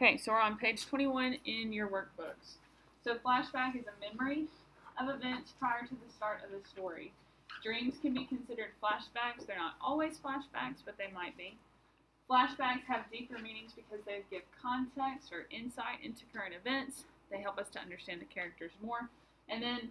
Okay, so we're on page 21 in your workbooks. So flashback is a memory of events prior to the start of the story. Dreams can be considered flashbacks. They're not always flashbacks, but they might be. Flashbacks have deeper meanings because they give context or insight into current events. They help us to understand the characters more. And then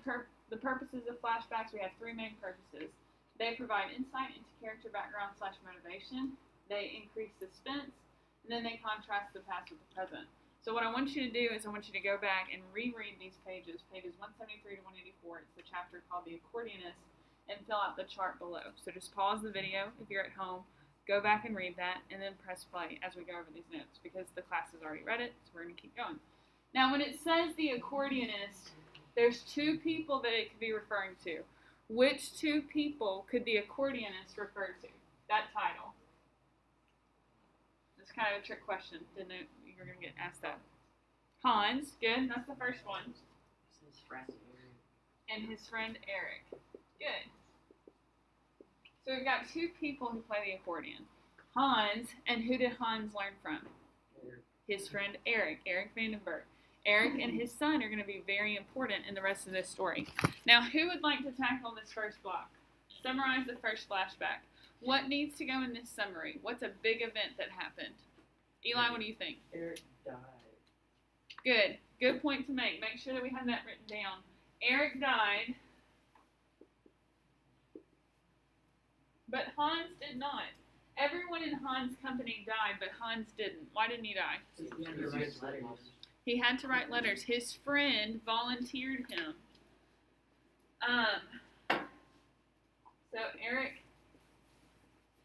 the purposes of flashbacks, we have three main purposes. They provide insight into character background / motivation. They increase suspense. And then they contrast the past with the present. So what I want you to do is I want you to go back and reread these pages, pages 173 to 184. It's the chapter called The Accordionist, and fill out the chart below. So just pause the video if you're at home, go back and read that, and then press play as we go over these notes because the class has already read it, so we're going to keep going. Now when it says the accordionist, there's two people that it could be referring to. Which two people could the accordionist refer to? That title. It's kind of a trick question. Didn't know you were going to get asked that. Hans, good. That's the first one. His friend Eric. And his friend Eric. Good. So we've got two people who play the accordion. Hans, and who did Hans learn from? Eric. His friend Eric, Eric Vandenberg. Eric and his son are going to be very important in the rest of this story. Now, who would like to tackle this first block? Summarize the first flashback. What needs to go in this summary? What's a big event that happened? Eli, what do you think? Eric died. Good. Good point to make. Make sure that we have that written down. Eric died, but Hans did not. Everyone in Hans' company died, but Hans didn't. Why didn't he die? He had to write letters. His friend volunteered him. So Eric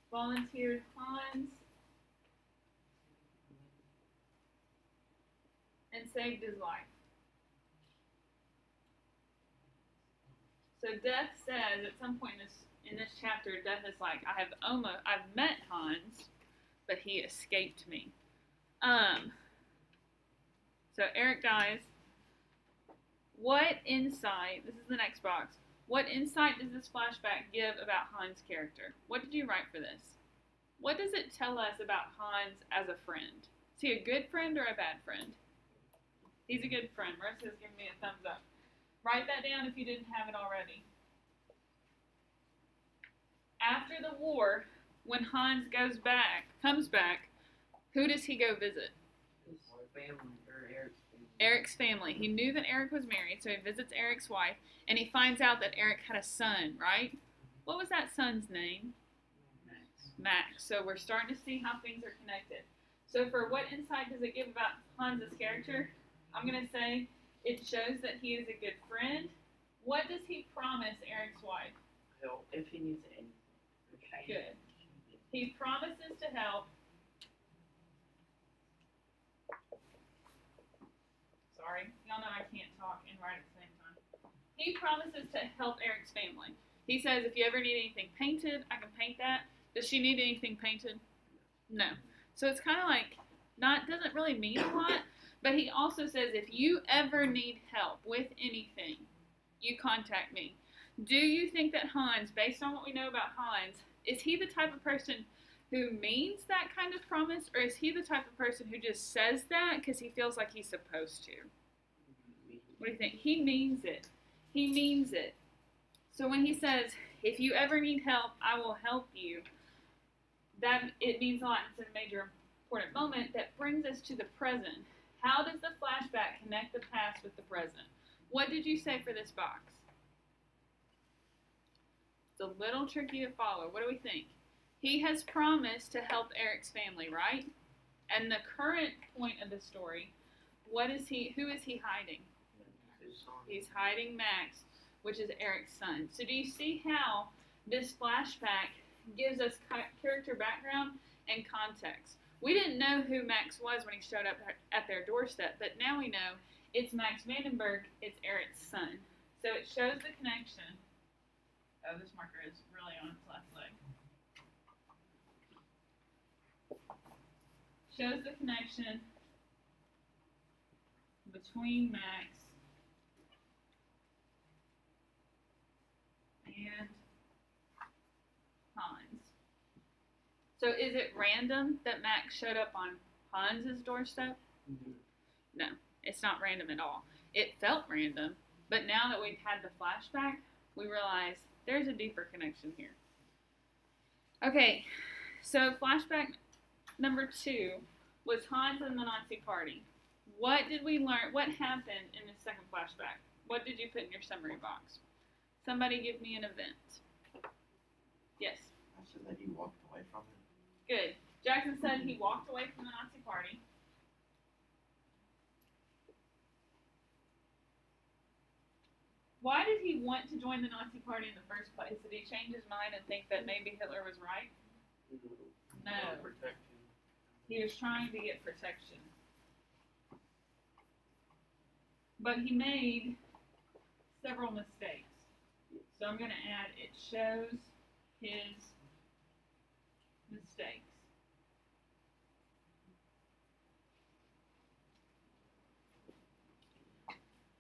volunteered Hans and saved his life. So Death says at some point in this chapter, Death is like, I've met Hans, but he escaped me. So Eric dies. What insight, this is the next box, what insight does this flashback give about Hans' character? What did you write for this? What does it tell us about Hans as a friend? Is he a good friend or a bad friend? He's a good friend. Marissa's giving me a thumbs up. Write that down if you didn't have it already. After the war, when Hans comes back, who does he go visit? His family, or Eric's family. Eric's family. He knew that Eric was married, so he visits Eric's wife, and he finds out that Eric had a son, right? What was that son's name? Max. Max. So we're starting to see how things are connected. So for what insight does it give about Hans' character? I'm going to say it shows that he is a good friend. What does he promise Eric's wife? Help if he needs anything. Okay. Good. He promises to help. Sorry, y'all know I can't talk and write at the same time. He promises to help Eric's family. He says, if you ever need anything painted, I can paint that. Does she need anything painted? No. So it's kind of like, doesn't really mean a lot, but he also says, if you ever need help with anything, you contact me. Do you think that Hans, based on what we know about Hans, is he the type of person who means that kind of promise, or is he the type of person who just says that because he feels like he's supposed to? What do you think? He means it. He means it. So when he says, if you ever need help, I will help you, that it means a lot. It's a major important moment that brings us to the present. How does the flashback connect the past with the present? What did you say for this box? It's a little tricky to follow. What do we think? He has promised to help Eric's family, right? And the current point of the story, who is he hiding? He's hiding Max, which is Eric's son. So do you see how this flashback gives us character background and context? We didn't know who Max was when he showed up at their doorstep, but now we know it's Max Vandenberg, it's Eric's son. So it shows the connection. Oh, this marker is really on its left leg. Shows the connection between Max and Hans. So is it random that Max showed up on Hans's doorstep? No, it's not random at all. It felt random, but now that we've had the flashback, we realize there's a deeper connection here. Okay, so flashback number 2 was Hans and the Nazi Party. What did we learn? What happened in the second flashback? What did you put in your summary box? Somebody give me an event. Yes. I said that he walked away from it. Good. Jackson said he walked away from the Nazi Party. Why did he want to join the Nazi Party in the first place? Did he change his mind and think that maybe Hitler was right? No. He was trying to get protection. But he made several mistakes. So I'm going to add, it shows his mistakes.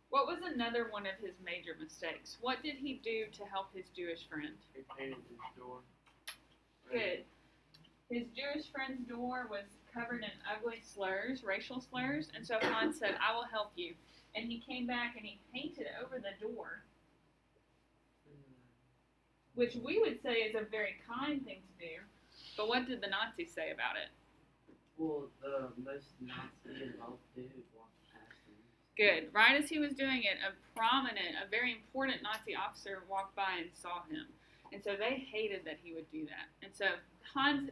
What was another one of his major mistakes? What did he do to help his Jewish friend? He painted his door. Good. His Jewish friend's door was covered in ugly slurs, racial slurs, and so Hans said, I will help you. And he came back and he painted over the door, which we would say is a very kind thing to do. But what did the Nazis say about it? Well, the most Nazi involved dude walked past him. Good. Right as he was doing it, a very important Nazi officer walked by and saw him. And so they hated that he would do that. And so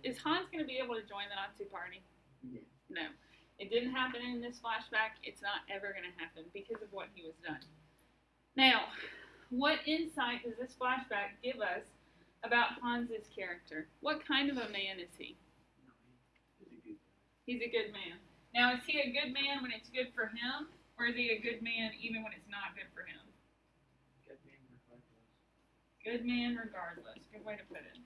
is Hans going to be able to join the Nazi Party? Yeah. No. It didn't happen in this flashback. It's not ever going to happen because of what he was done. Now, what insight does this flashback give us about Hans's character? What kind of a man is he? He's a good man. Now, is he a good man when it's good for him, or is he a good man even when it's not good for him? Good man regardless. Good man regardless. Good way to put it.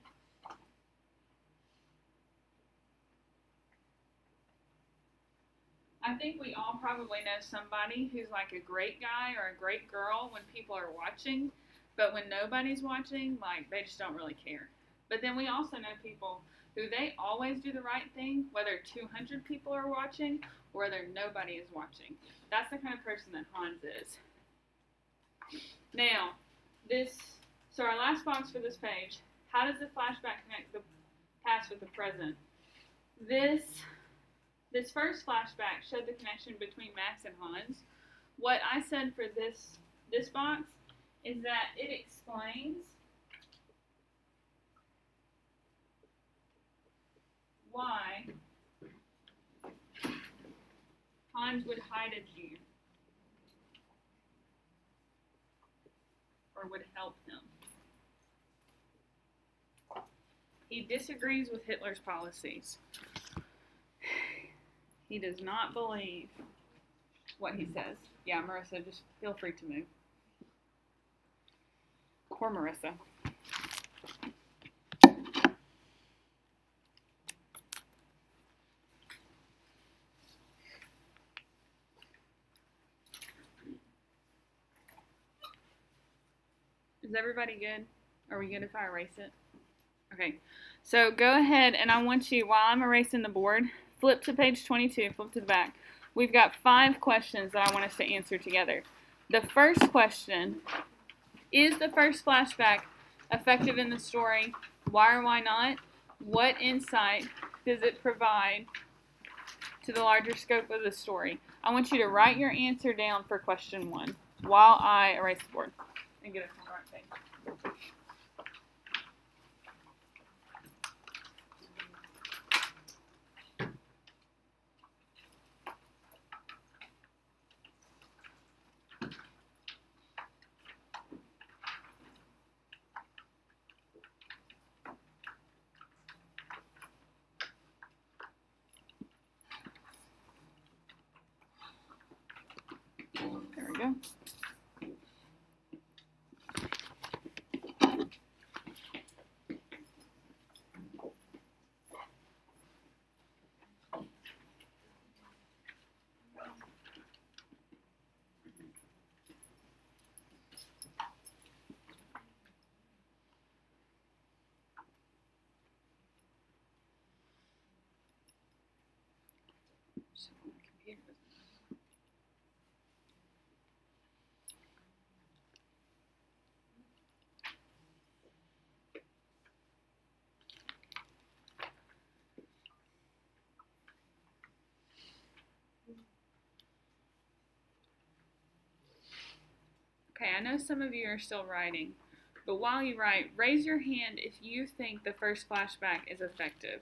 I think we all probably know somebody who's like a great guy or a great girl when people are watching, but when nobody's watching, like, they just don't really care. But then we also know people who they always do the right thing, whether 200 people are watching or whether nobody is watching. That's the kind of person that Hans is. Now, so our last box for this page, how does the flashback connect the past with the present? This first flashback showed the connection between Max and Hans. What I said for this box is that it explains why Hans would hide a Jew or would help him. He disagrees with Hitler's policies. He does not believe what he says. Yeah, Marissa, just feel free to move. Poor Marissa. Is everybody good? Are we good if I erase it? Okay. So go ahead and I want you, while I'm erasing the board, flip to page 22, flip to the back. We've got 5 questions that I want us to answer together. The first question, is the first flashback effective in the story? Why or why not? What insight does it provide to the larger scope of the story? I want you to write your answer down for question 1 while I erase the board and get it from the right page. There we go. So my computer doesn't I know some of you are still writing, but while you write, raise your hand if you think the first flashback is effective.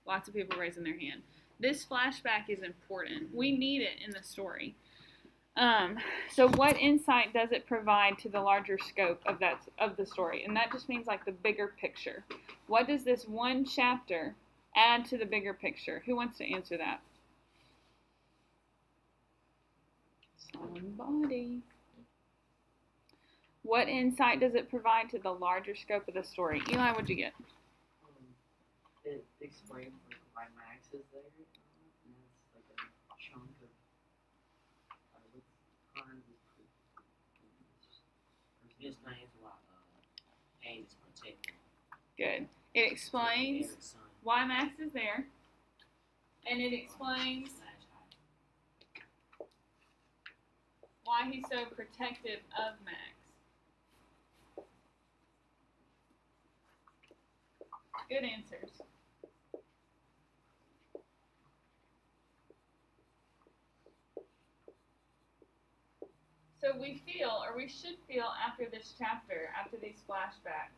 Lots of people raising their hand. This flashback is important. We need it in the story. So what insight does it provide to the larger scope of the story? And that just means like the bigger picture. What does this one chapter add to the bigger picture? Who wants to answer that? Somebody. What insight does it provide to the larger scope of the story? Eli, what'd you get? It explains like why Max is there, and it's like a chunk of Hans is It explains why Hayes is protecting. Good. It explains why Max is there, and it explains why he's so protective of Max. Good answers. So we feel, or we should feel after this chapter, after these flashbacks,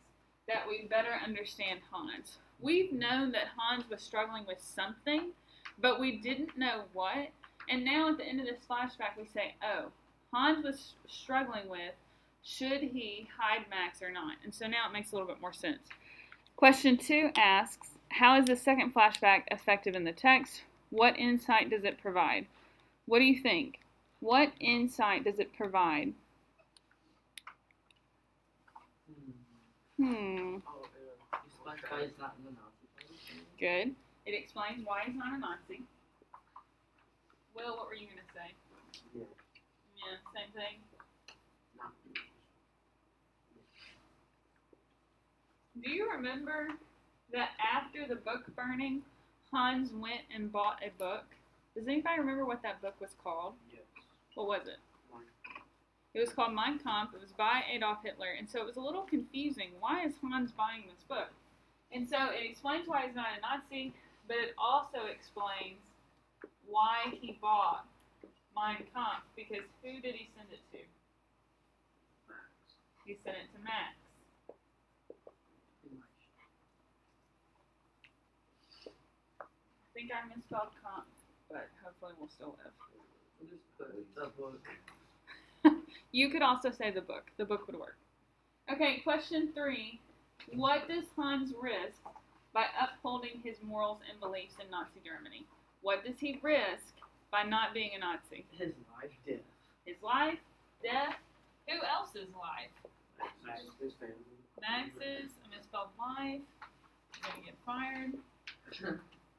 that we better understand Hans. We've known that Hans was struggling with something, but we didn't know what. And now at the end of this flashback, we say, oh, Hans was struggling with, should he hide Max or not? And so now it makes a little bit more sense. Question 2 asks, how is the second flashback effective in the text? What insight does it provide? What do you think? What insight does it provide? Oh, explains why he's not in the Nazi party. Good. It explains why he's not a Nazi. Will, what were you going to say? Yeah, same thing. Do you remember that after the book burning, Hans went and bought a book? Does anybody remember what that book was called? Yes. What was it? It was called Mein Kampf. It was by Adolf Hitler. And so it was a little confusing. Why is Hans buying this book? And so it explains why he's not a Nazi, but it also explains why he bought Mein Kampf. Because who did he send it to? Max. He sent it to Max. I think I misspelled Kampf, but hopefully we'll still live. Just put the book. You could also say the book. The book would work. Okay, question 3. What does Hans risk by upholding his morals and beliefs in Nazi Germany? What does he risk by not being a Nazi? His life, death. His life, death, who else's life? His family. Max's, I misspelled life, he's going to get fired.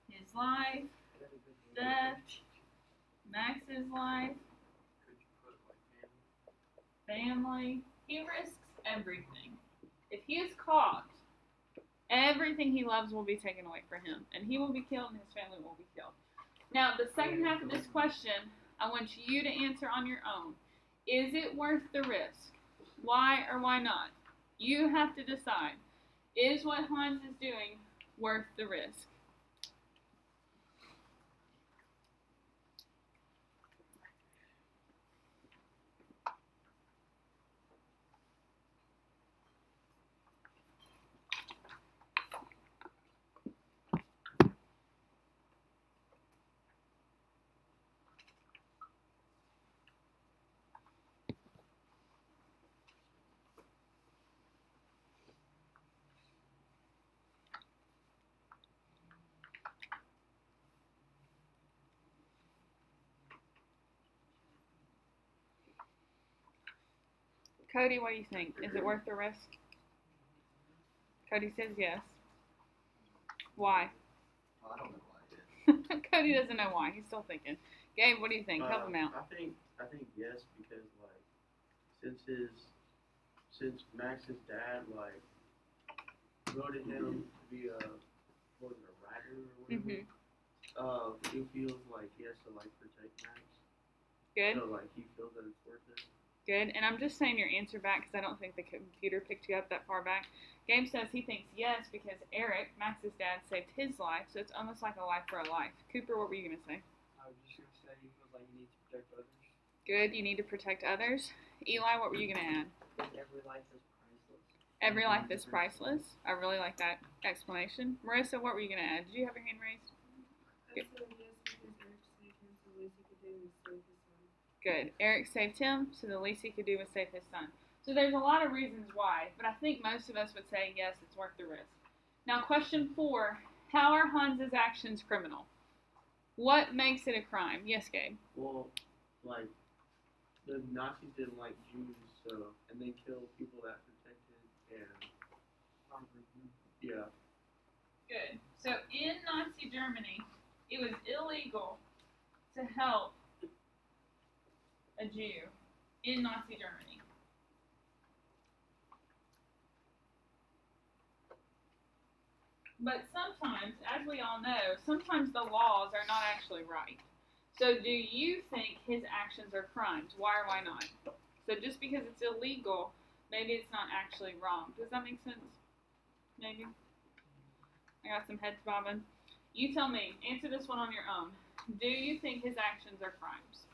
His life, death, Max's life, family. He risks everything. If he is caught, everything he loves will be taken away from him, and he will be killed, and his family will be killed. Now, the second half of this question, I want you to answer on your own. Is it worth the risk? Why or why not? You have to decide. Is what Hans is doing worth the risk? Cody, what do you think? Is it worth the risk? Cody says yes. Why? Well, I don't know why I did. Cody doesn't know why. He's still thinking. Gabe, what do you think? Help him out. I think yes, because like since Max's dad like voted him to be a writer or whatever, he feels like he has to like protect Max. Good. So like he feels that it's worth it. Good. And I'm just saying your answer back because I don't think the computer picked you up that far back. Gabe says he thinks yes because Eric, Max's dad, saved his life, so it's almost like a life for a life. Cooper, what were you going to say? I was just going to say he feels like you need to protect others. Good. You need to protect others. Eli, what were you gonna add? Every life is priceless. Every life is priceless. I really like that explanation. Marissa, what were you gonna add? Did you have your hand raised? I said yes because Eric saved him so Lacey could do is save his son. Good. Eric saved him, so the least he could do was save his son. So there's a lot of reasons why, but I think most of us would say yes, it's worth the risk. Now, question 4: how are Hans's actions criminal? What makes it a crime? Yes, Gabe. Well, like, the Nazis didn't like Jews, so, and they killed people that protected, and, yeah. Good. So in Nazi Germany, it was illegal to help a Jew in Nazi Germany. But sometimes, as we all know, sometimes the laws are not actually right. So do you think his actions are crimes? Why or why not? So just because it's illegal, maybe it's not actually wrong. Does that make sense? Maybe? I got some heads bobbing. You tell me. Answer this one on your own. Do you think his actions are crimes?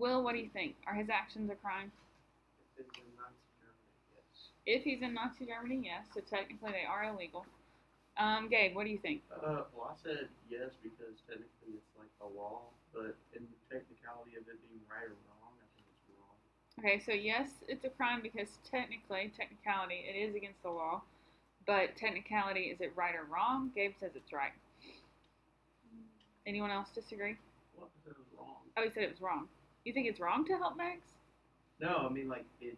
Will, what do you think? Are his actions a crime? If it's in Nazi Germany, yes. If he's in Nazi Germany, yes. So technically they are illegal. Gabe, what do you think? Well, I said yes because technically it's like a law, but in the technicality of it being right or wrong, I think it's wrong. Okay, so yes, it's a crime because technicality, it is against the law. But technicality, is it right or wrong? Gabe says it's right. Anyone else disagree? What if it was wrong? Oh, he said it was wrong. You think it's wrong to help Max? No, I mean like it's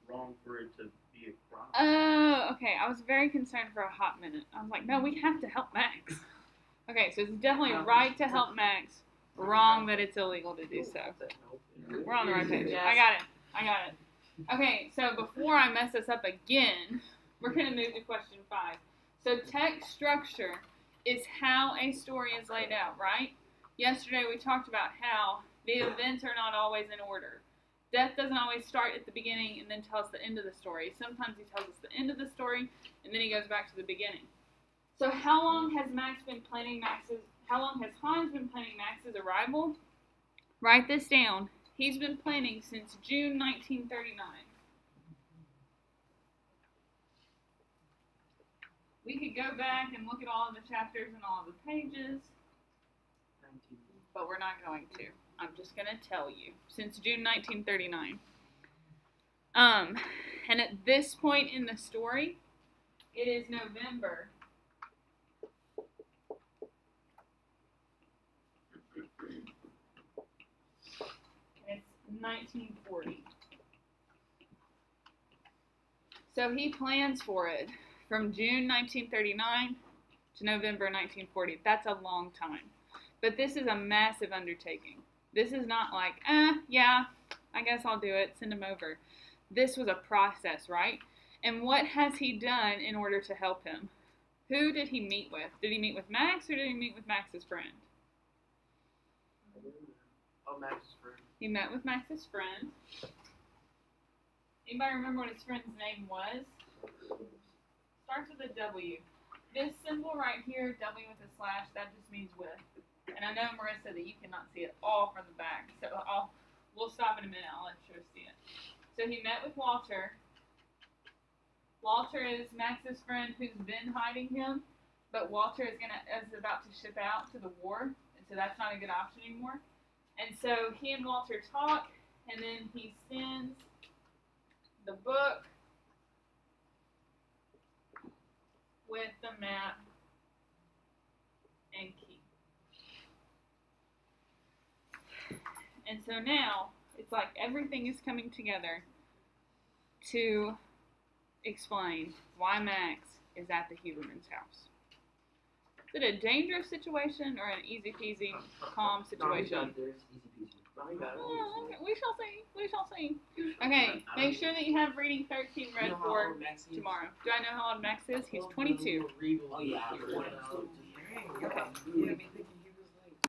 wrong for it to be a crime. Oh, okay. I was very concerned for a hot minute. I was like, no, we have to help Max. Okay, so it's definitely right to help Max. Wrong that it's illegal to do so. We're on the right page. Yes. I got it. Okay, so before I mess this up again, we're going to move to question 5. So text structure is how a story is laid out, right? Yesterday we talked about how the events are not always in order. Death doesn't always start at the beginning and then tell us the end of the story. Sometimes he tells us the end of the story and then he goes back to the beginning. So how long has Hans been planning Max's arrival? Write this down. He's been planning since June 1939. We could go back and look at all of the chapters and all of the pages, but we're not going to. I'm just going to tell you. Since June 1939. And at this point in the story, it is November. And it's 1940. So he plans for it from June 1939 to November 1940. That's a long time. But this is a massive undertaking. This is not like, yeah, I guess I'll do it, send him over. This was a process, right? And what has he done in order to help him? Who did he meet with? Did he meet with Max or did he meet with Max's friend? Oh, Max's friend. He met with Max's friend. Anybody remember what his friend's name was? Starts with a W. This symbol right here, W with a slash, that just means with. And I know, Marissa, that you cannot see it all from the back, so we'll stop in a minute. I'll let you see it. So he met with Walter. Walter is Max's friend who's been hiding him, but Walter is about to ship out to the war, and so that's not a good option anymore. And so he and Walter talk, and then he sends the book with the map and key. And so now, it's like everything is coming together to explain why Max is at the Huberman's house. Is it a dangerous situation or an easy peasy, calm situation? There's easy peasy. No, he got it. Oh, okay. We shall see. We shall see. Okay, make sure that you have reading 13 You read know how for old Max is? tomorrow. Do I know how old Max is? He's 22. Oh yeah. Okay. Yeah, me thinking